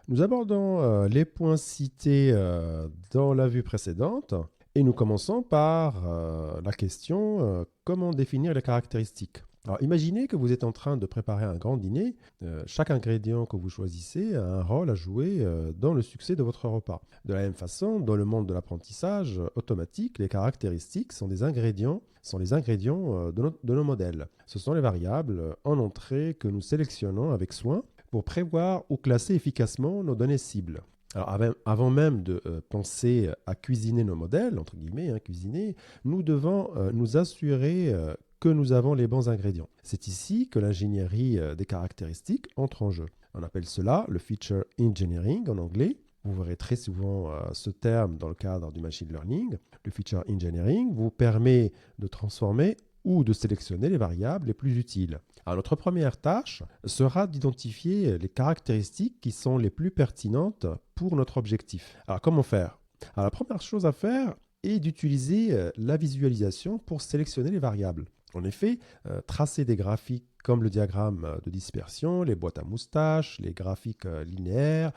Nous abordons les points cités dans la vue précédente et nous commençons par la question comment définir les caractéristiques. Alors, imaginez que vous êtes en train de préparer un grand dîner. Chaque ingrédient que vous choisissez a un rôle à jouer dans le succès de votre repas. De la même façon, dans le monde de l'apprentissage automatique, les caractéristiques sont les ingrédients de nos modèles. Ce sont les variables en entrée que nous sélectionnons avec soin pour prévoir ou classer efficacement nos données cibles. Alors avant même de penser à cuisiner nos modèles, entre guillemets, cuisiner, nous devons nous assurer que nous avons les bons ingrédients. C'est ici que l'ingénierie des caractéristiques entre en jeu. On appelle cela le feature engineering en anglais. Vous verrez très souvent ce terme dans le cadre du machine learning. Le feature engineering vous permet de transformer ou de sélectionner les variables les plus utiles. Alors, notre première tâche sera d'identifier les caractéristiques qui sont les plus pertinentes pour notre objectif. Alors, comment faire? Alors, la première chose à faire est d'utiliser la visualisation pour sélectionner les variables. En effet, tracer des graphiques comme le diagramme de dispersion, les boîtes à moustaches, les graphiques linéaires,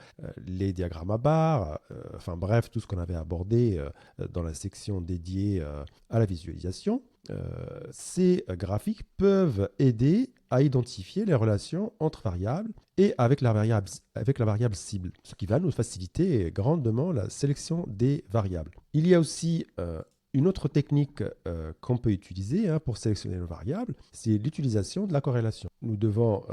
les diagrammes à barres, enfin bref, tout ce qu'on avait abordé dans la section dédiée à la visualisation. Ces graphiques peuvent aider à identifier les relations entre variables et avec la variable cible, ce qui va nous faciliter grandement la sélection des variables. Il y a aussi une autre technique qu'on peut utiliser pour sélectionner nos variables, c'est l'utilisation de la corrélation. Nous devons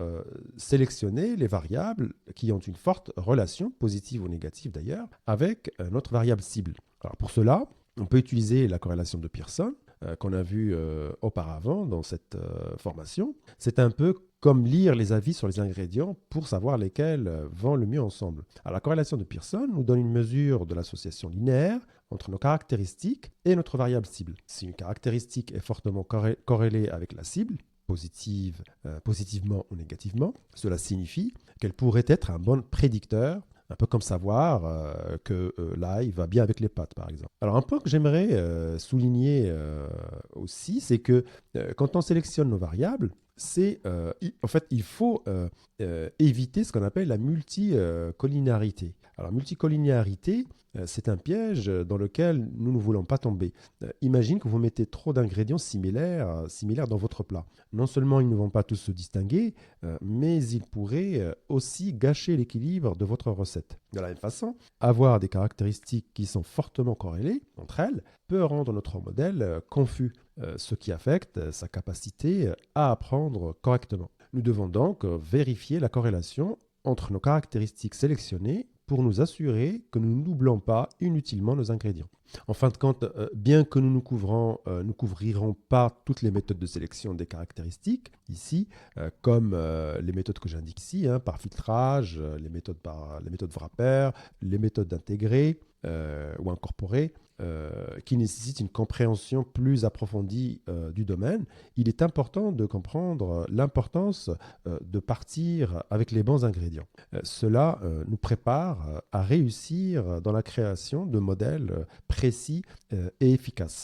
sélectionner les variables qui ont une forte relation, positive ou négative d'ailleurs, avec notre variable cible. Alors pour cela, on peut utiliser la corrélation de Pearson, qu'on a vu auparavant dans cette formation. C'est un peu comme lire les avis sur les ingrédients pour savoir lesquels vont le mieux ensemble. Alors, la corrélation de Pearson nous donne une mesure de l'association linéaire entre nos caractéristiques et notre variable cible. Si une caractéristique est fortement corrélée avec la cible, positivement ou négativement, cela signifie qu'elle pourrait être un bon prédicteur, un peu comme savoir que l'ail va bien avec les pâtes, par exemple. Alors, un point que j'aimerais souligner aussi, c'est que quand on sélectionne nos variables, en fait, il faut éviter ce qu'on appelle la multicollinéarité. Alors, multicollinéarité, c'est un piège dans lequel nous ne voulons pas tomber. Imagine que vous mettez trop d'ingrédients similaires dans votre plat. Non seulement ils ne vont pas tous se distinguer, mais ils pourraient aussi gâcher l'équilibre de votre recette. De la même façon, avoir des caractéristiques qui sont fortement corrélées entre elles peut rendre notre modèle confus, ce qui affecte sa capacité à apprendre correctement. Nous devons donc vérifier la corrélation entre nos caractéristiques sélectionnées pour nous assurer que nous ne doublons pas inutilement nos ingrédients. En fin de compte, bien que nous ne couvrirons pas toutes les méthodes de sélection des caractéristiques ici, comme les méthodes que j'indique ici, par filtrage, les méthodes wrapper, les méthodes intégrées ou incorporées, qui nécessitent une compréhension plus approfondie du domaine, il est important de comprendre l'importance de partir avec les bons ingrédients. Cela nous prépare à réussir dans la création de modèles précis et efficaces.